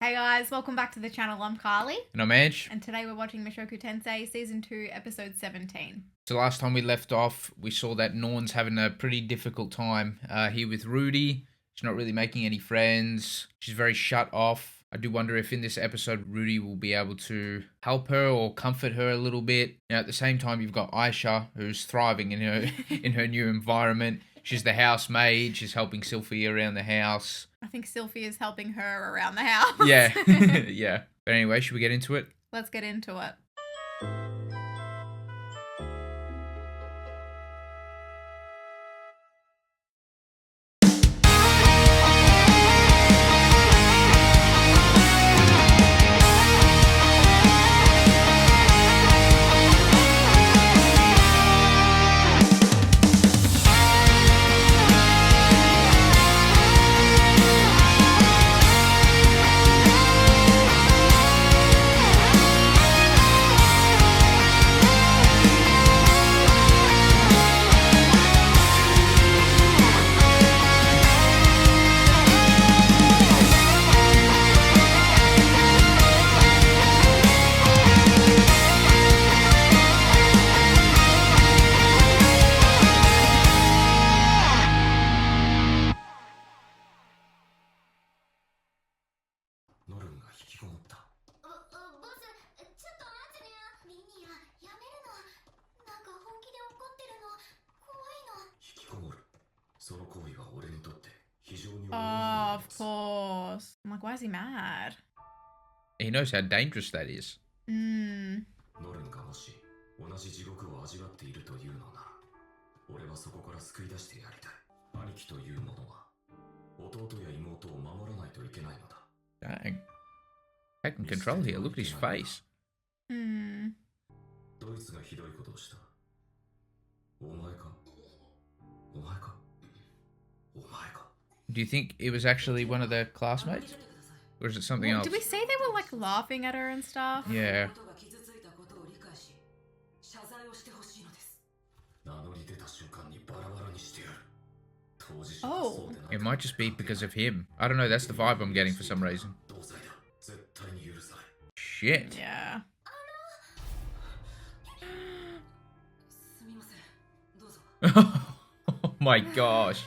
Hey guys, welcome back to the channel. I'm Carly. And I'm Ange. And today we're watching MUSHOKU Tensei Season 2, Episode 17. So last time we left off, we saw that Norn's having a pretty difficult time here with Rudy. She's not really making any friends. She's very shut off. I do wonder if in this episode, Rudy will be able to help her or comfort her a little bit. Now, at the same time, you've got Aisha, who's thriving in her new environment. She's the housemaid. She's helping Sylvie around the house. I think Sylvie is helping her around the house. Yeah, yeah. But anyway, should we get into it? Let's get into it. Oh, of course. I'm like, why is he mad? He knows how dangerous that is. Dang. Taking control here. Look at his face. Do you think it was actually one of their classmates? Or is it something else? Did we say they were like laughing at her and stuff? Yeah. Oh. It might just be because of him. I don't know, that's the vibe I'm getting for some reason. Shit. Yeah. Oh my gosh.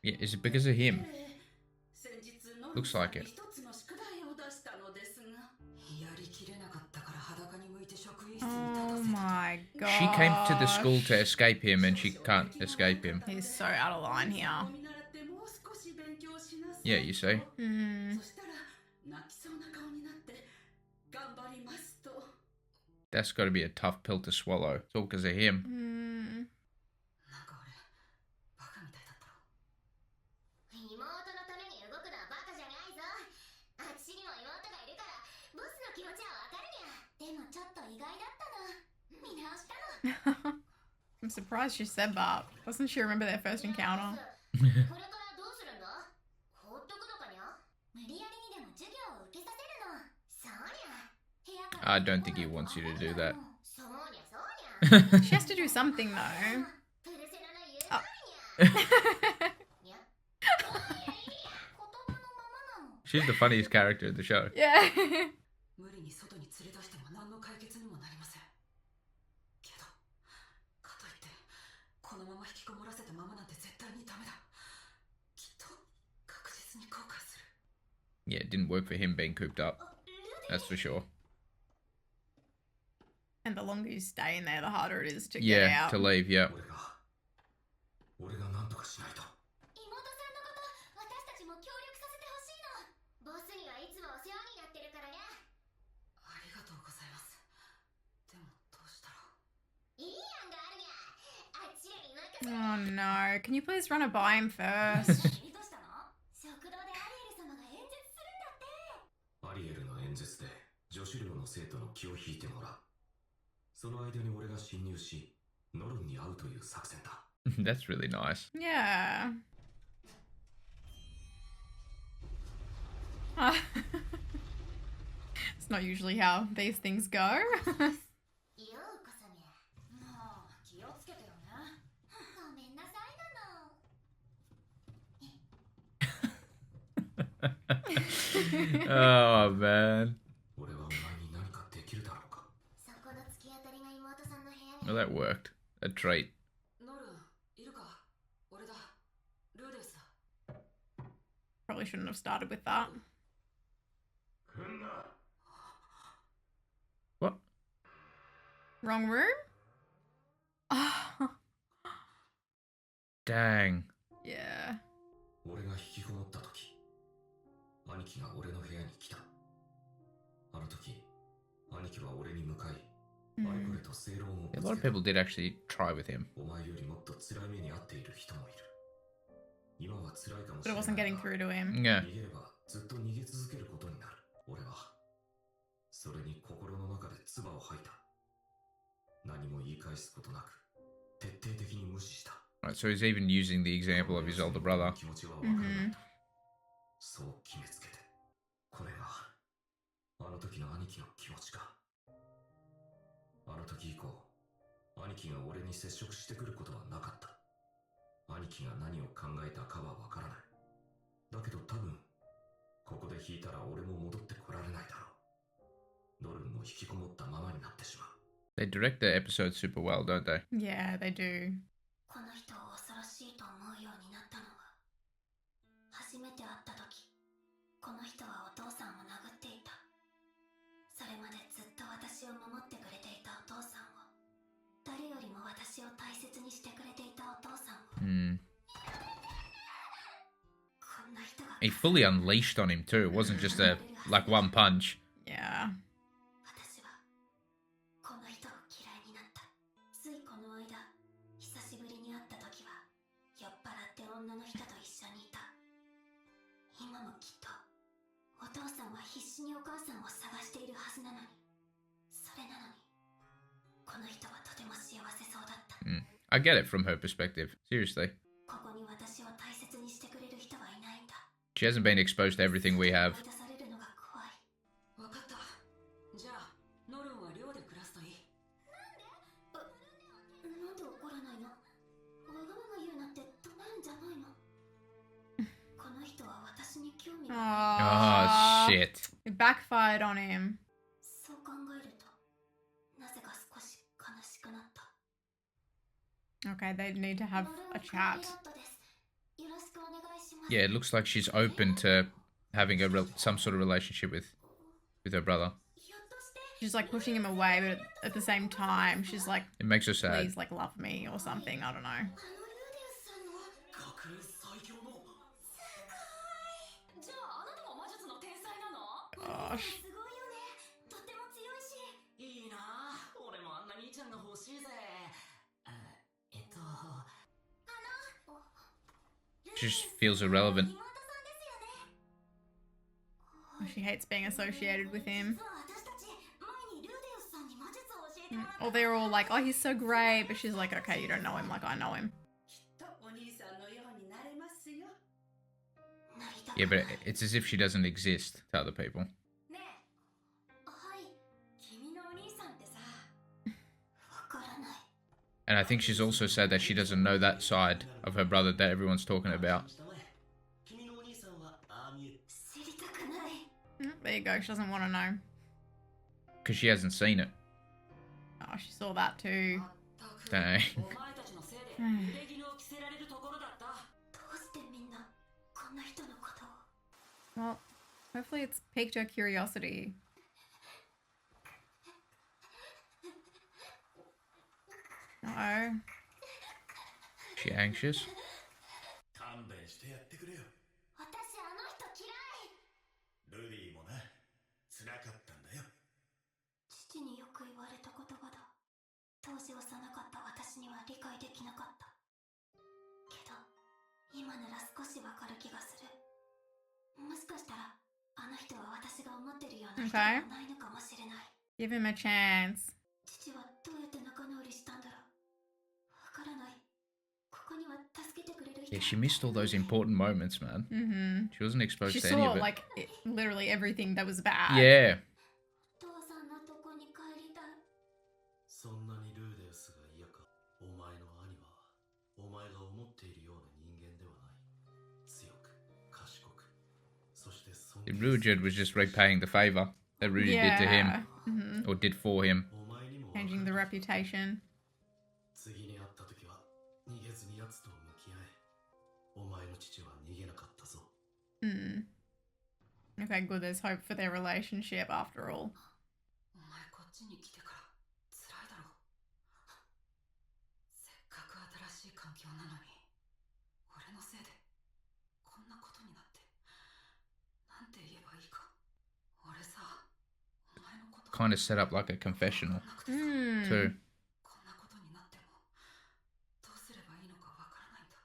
Yeah, is it because of him? Looks like it. Oh my god. She came to the school to escape him and she can't escape him. He's so out of line here. Yeah, you see? That's got to be a tough pill to swallow. It's all because of him. I'm surprised she said that. Doesn't she remember their first encounter? I don't think he wants you to do that. She has to do something though. Oh. She's the funniest character in the show. Yeah. Yeah, it didn't work for him being cooped up. That's for sure. And the longer you stay in there, the harder it is to get out. Yeah, to leave, yeah. Oh no, can you please run it by him first? That's really nice. Yeah. It's not usually how these things go. Oh, man. Well, that worked. A trait. Probably shouldn't have started with that. What? Wrong room? Oh. Dang. Yeah. 俺が引きこもった時、兄貴が俺の部屋に来た。あの時、兄貴は俺に向かい、あれこれと正論を A ぶ lot つ of けた。 people did actually try with him. お前よりもっと辛い目に遭っている人もいる。今は辛いかも But し it れない wasn't getting が、 through to him. Yeah. 逃げればずっと逃げ続けることになる。俺はそれに心の中で唾を吐いた。何も言い返すことなく、徹底的に無視した。 Right, so he's even using the example of his older brother. 気持ちは分からないと、そう決めつけて。これがあの時の兄貴の気持ちか。あの時以降、兄貴が俺に接触してくることはなかった。兄貴が何を考えたかは分からない。だけど多分、ここで引いたら俺も戻ってこられないだろう。ノルンも引きこもったままになってしまう。 They direct the episode super well, don't they? Yeah, they do. この人を恐ろしいと思うようになったのは、初めて会った時、この人はお父さんを殴っていた。それまでずっと私を守ってくれていたお父さんを、誰よりも私を大切にしてくれていたお父さんを、 Hmm. こんな人が He fully unleashed on him too. It wasn't just a like one punch. Yeah. 私はこの人を嫌いになった。ついこの間、久しぶりに会った時は酔っ払って女の人と一緒にいた。今もきっとお父さんは必死にお母さんを探しているはずなのに、それなのにこの人はとても幸せそうだった。 I get it from her perspective. Seriously. ここに私を大切にしてくれる人はいないんだ。 She hasn't been exposed to everything we have. 追い出されるのが怖い。わかった。じゃあ、ノルンは寮で暮らすといい。なんで怒らないの？わがまま言うなって怒鳴るんじゃないの？この人は私に興味がない。 Oh, Oh, shit. it backfired on him. そう考えると、なぜか少し悲しくなった。 Okay, they need to have a chat. よろしくお願いします。 Yeah, it looks like she's open to having some sort of relationship with her brother. ひょっとして She's like pushing him away, but at the same time, she's like, It makes her sad. please, like, love me or something. I don't know. あのルーデウスさんの？格最強の。じゃあ、あなたも魔術の天才なの？ Gosh. すごいよね。とっても強いし。いいなあ。俺もあんな兄ちゃんが欲しいぜ。She just feels irrelevant. 妹さんですよね。 She hates being associated with him. 私たち前にルーデウスさんに魔術を教えてもらった。 Or they're all like, oh, he's so great. But she's like, okay, you don't know him like I know him. きっとお兄さんのようになれますよ。なりたく Yeah, ない。 but it's as if she doesn't exist to other people. ねえ。はい。君のお兄さんってさ、わからない。 And I think she's also said that she doesn't know that side of her brother that everyone's talking about. 君のお兄さんはああ見える。知りたくない。 There you go. She doesn't want to know. Because she hasn't seen it. Oh, she saw that too. たく Dang. お前たちのせいで濡れ衣を着せられるところだった。どうしてみんなこんな人のことを。 Well, hopefully it's piqued her curiosity. Uh-oh. She anxious? 勘弁してやってくれよ。私あの人嫌い。ルディもな、辛かったんだよ。父によく言われた言葉だ。当時幼かった私には理解できなかった。けど、今なら少しわかる気がする。もしかしたら、あの人は私が思ってるような人ではないのかもしれない。Give him a chance. 父はどうやって仲直りしたんだろう。わからない。ここには助けてくれる人 Yeah, she missed all those important moments, man. Mm-hmm. She wasn't exposed She to any saw of it. like literally everything that was bad. Yeah. Ruijin was just repaying the favor that Rudy did to him, Mhm. or did for him. お前にも Changing the reputation. 次に会った時は逃げずに奴と向き合え。お前の父は逃げなかったぞ。 Okay, good. There's hope for their relationship after all. お前こっちに来てから辛いだろ。せっかく新しい環境なのに、俺のせいでこんなことになって、なんて言えばいいか。俺さ、お前のこと Kind of set up like a confessional too. こんなことになってもどうすればいいのかわからないんだ。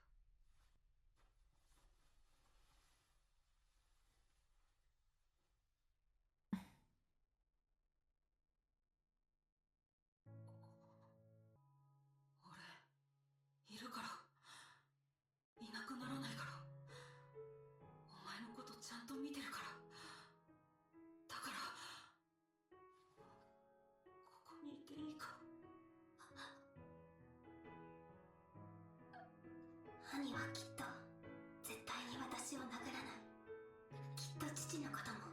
俺いるから、いなくならないから、お前のことちゃんと見てるから、だからここにいていいか。兄はきっと絶対に私を殴らない。きっと父のことも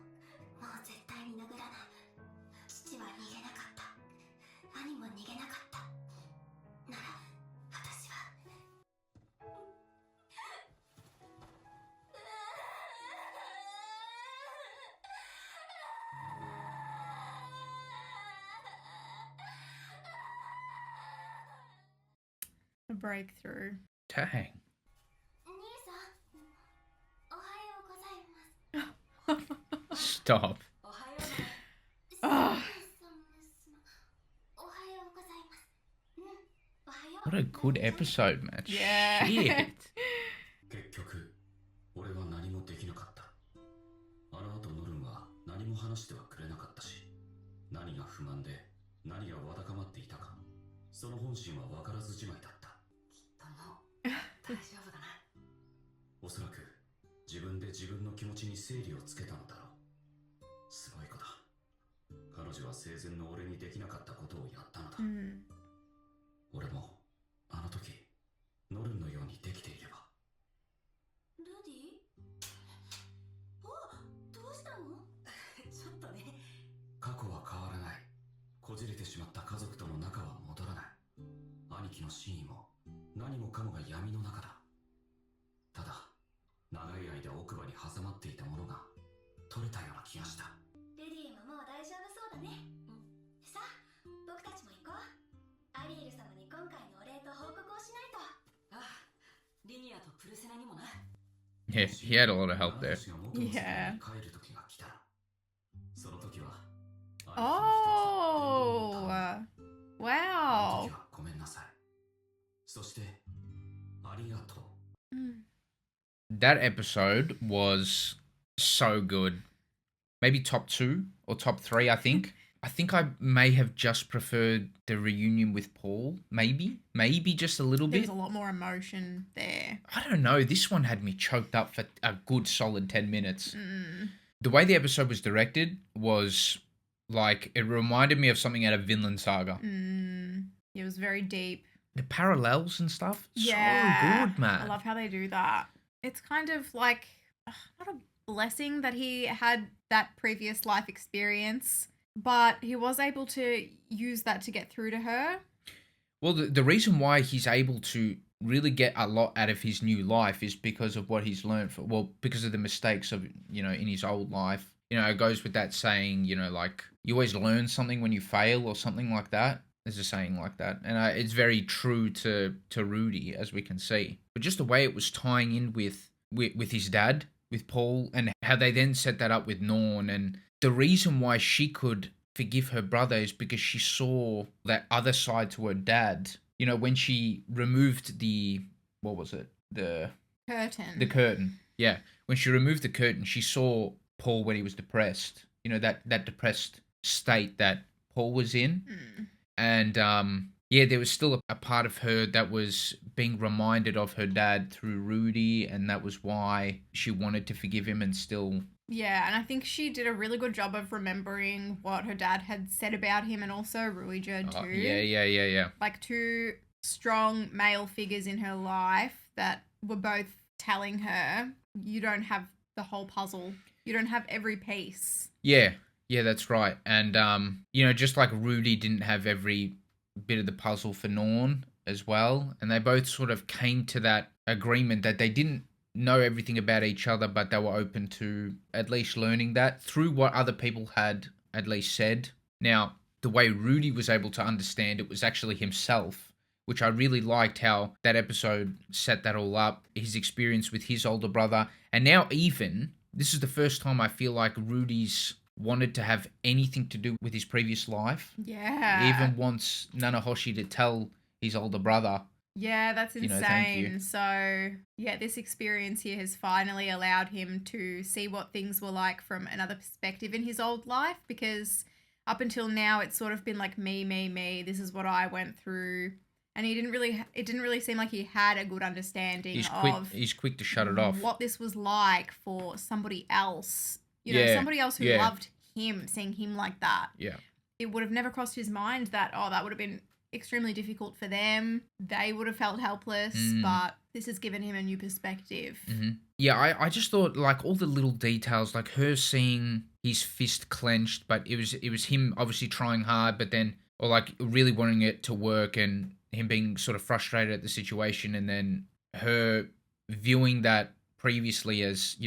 もう絶対に殴らない。父は逃げなかった。兄も逃げなかった。なら私はA breakthrough. Dang. 兄さん、おはようございます。 Stop. おはようね。あおはようございます。おはよう。 What a good episode, man. Yeah. Shit. 結局俺は何もできなかった。あの後ノルンは何も話してはくれなかったし、何が不満で何がわだかまっていたか、その本心は分からずじまいだった。きっともう大丈夫だな。おそらく自分で自分の気持ちに整理をつけたのだろう。すごい子だ。彼女は生前の俺にできなかったことをやったのだ。俺もあの時ノルンのようにできていれば。ルディ？お、どうしたの？ちょっとね。過去は変わらない。こじれてしまった家族との仲は戻らない。兄貴の真意も何もかもが闇の中だ。ただ長い間奥歯に挟まっていたものが取れたような気がした。ルディももう大丈夫そうだね。さあ、僕たちも行こう。アリエル様に今回のお礼と報告をしないと。ああ、リニアとプルセナにもな。Yeah, he had a lot of help there. 私が元の世界に帰る時が来たら、その時は Oh. あの Wow. 時はごめんなさい。そしてありがとう。 That episode was so good. Maybe top 2 or top 3, I think. I think I may have just preferred the reunion with Paul. Maybe just a little There bit. was a lot more emotion there. I don't know. This one had me choked up for a good solid 10 minutes. The way the episode was directed was like, it reminded me of something out of Vinland Saga. It was very deep. The parallels and stuff, Yeah. so good, man. I love how they do that. It's kind of like not a blessing that he had that previous life experience, but he was able to use that to get through to her. Well, the reason why he's able to really get a lot out of his new life is because of what he's learned. Because of the mistakes of, in his old life. It goes with that saying, like, you always learn something when you fail or something like that. There's a saying like that. And it's very true to Rudy, as we can see. But just the way it was tying in with his dad, with Paul, and how they then set that up with Norn. And the reason why she could forgive her brother is because she saw that other side to her dad. When she removed the, what was it? The curtain. Yeah. When she removed the curtain, she saw Paul when he was depressed. That depressed state that Paul was in. And there was still a part of her that was being reminded of her dad through Rudy, and that was why she wanted to forgive him and still... Yeah, and I think she did a really good job of remembering what her dad had said about him, and also Ruija too. Yeah. Like 2 strong male figures in her life that were both telling her, you don't have the whole puzzle You don't have every piece. Yeah, that's right. And just like Rudy didn't have every bit of the puzzle for Norn as well, and they both sort of came to that agreement that they didn't know everything about each other, but they were open to at least learning that through what other people had at least said. Now, the way Rudy was able to understand it was actually himself, which I really liked how that episode set that all up, his experience with his older brother, and now even this is the first time I feel like Rudy's wanted to have anything to do with his previous life. Yeah. He even wants Nanahoshi to tell his older brother. Yeah, that's insane. Thank you. So, yeah, this experience here has finally allowed him to see what things were like from another perspective in his old life, because up until now it's sort of been like me, this is what I went through. And it didn't really seem like he had a good understanding He's quick to shut it off. What this was like for somebody else. Somebody else who loved him, seeing him like that. Yeah. It would have never crossed his mind that, that would have been extremely difficult for them. They would have felt helpless, but this has given him a new perspective. Mm-hmm. Yeah, I just thought, like, all the little details, like her seeing his fist clenched, but it was him obviously trying hard, but then, or like really wanting it to work, and him being sort of frustrated at the situation, and then her viewing that previously as,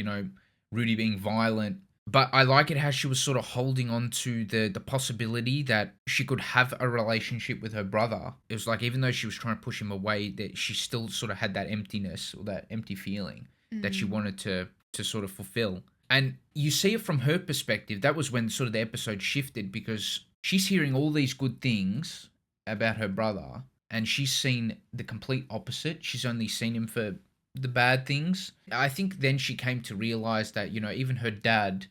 Rudy being violent. But I like it how she was sort of holding on to the possibility that she could have a relationship with her brother. It was like, even though she was trying to push him away, that she still sort of had that emptiness or that empty feeling that she wanted to sort of fulfill. And you see it from her perspective. That was when sort of the episode shifted, because she's hearing all these good things about her brother, and she's seen the complete opposite. She's only seen him for the bad things. I think then she came to realize that, even her dad,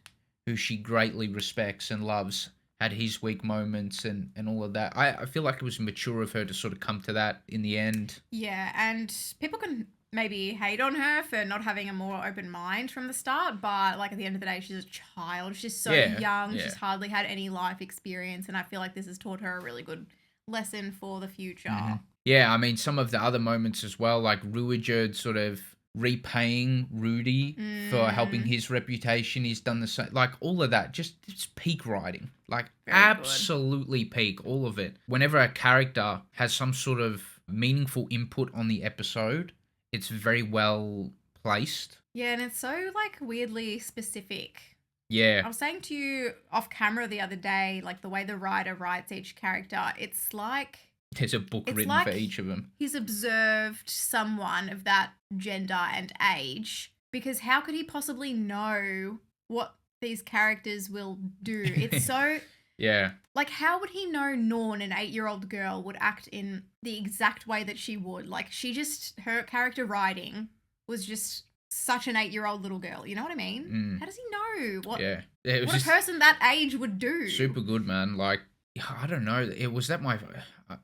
who she greatly respects and loves, had his weak moments and all of that. I feel like it was mature of her to sort of come to that in the end. Yeah, and people can maybe hate on her for not having a more open mind from the start, but like at the end of the day, she's a child. She's so young. Yeah. She's hardly had any life experience, and I feel like this has taught her a really good lesson for the future. Mm-hmm. Yeah, I mean, some of the other moments as well, like Ruijerd sort of repaying Rudy for helping his reputation. He's done the same. Like, all of that, just peak writing. Like, very absolutely good. Peak, all of it. Whenever a character has some sort of meaningful input on the episode, it's very well placed. Yeah, and it's so, like, weirdly specific. Yeah. I was saying to you off camera the other day, like, the way the writer writes each character, it's like... There's a book written like for each of them. He's observed someone of that gender and age, because how could he possibly know what these characters will do? It's so... Yeah. Like, how would he know Norn, an 8-year-old girl, would act in the exact way that she would? Like, her character writing was just such an 8-year-old little girl. You know what I mean? How does he know what a person that age would do? Super good, man. Like, I don't know.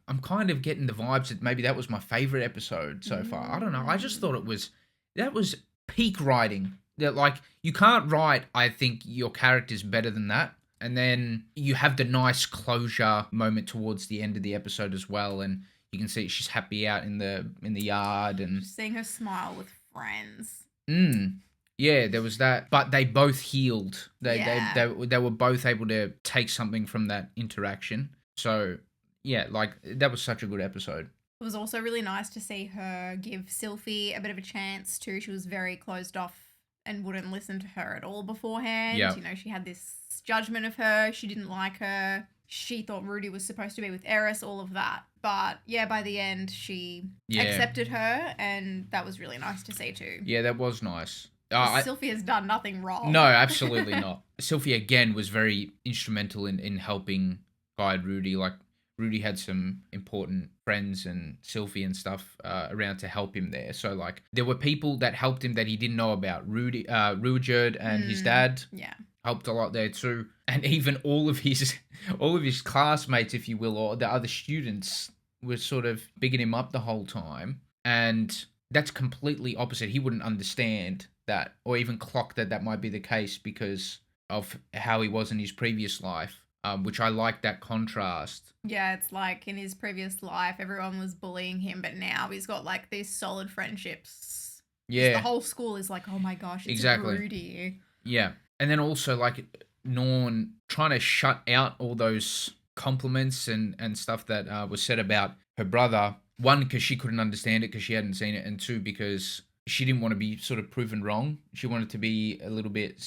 I'm kind of getting the vibes that maybe that was my favorite episode so far. I don't know. I just thought that was peak writing. That, like, you can't write, I think, your characters better than that. And then you have the nice closure moment towards the end of the episode as well, and you can see she's happy out in the yard, and just seeing her smile with friends. Yeah, there was that. But they both healed. They were both able to take something from that interaction. So, yeah, like, that was such a good episode. It was also really nice to see her give Sylphie a bit of a chance too. She was very closed off and wouldn't listen to her at all beforehand. Yep. She had this judgment of her. She didn't like her. She thought Rudy was supposed to be with Eris, all of that. But, yeah, by the end, she accepted her, and that was really nice to see too. Yeah, that was nice. Sylphie has done nothing wrong. No, absolutely not. Sylphie, again, was very instrumental in helping guide Rudy. Like, Rudy had some important friends and Sylphie and stuff around to help him there. So, like, there were people that helped him that he didn't know about. Ruijerd and his dad helped a lot there too. And even all of his classmates, if you will, or the other students were sort of bigging him up the whole time. And that's completely opposite. He wouldn't understand that, or even clock that might be the case because of how he was in his previous life, which I like that contrast. Yeah, it's like in his previous life, everyone was bullying him, but now he's got like these solid friendships. Yeah. The whole school is like, oh my gosh, it's exactly. Rudy. Yeah. And then also like Norn trying to shut out all those compliments and stuff that was said about her brother. One, because she couldn't understand it because she hadn't seen it, and two, because she didn't want to be sort of proven wrong. She wanted to be a little bit,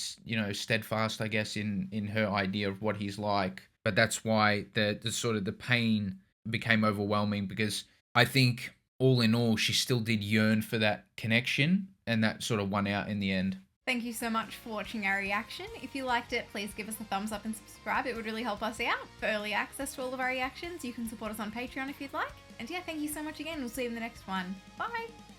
steadfast, I guess, in her idea of what he's like. But that's why the sort of the pain became overwhelming, because I think all in all, she still did yearn for that connection, and that sort of won out in the end. Thank you so much for watching our reaction. If you liked it, please give us a thumbs up and subscribe. It would really help us out. For early access to all of our reactions, you can support us on Patreon if you'd like. And yeah, thank you so much again. We'll see you in the next one. Bye!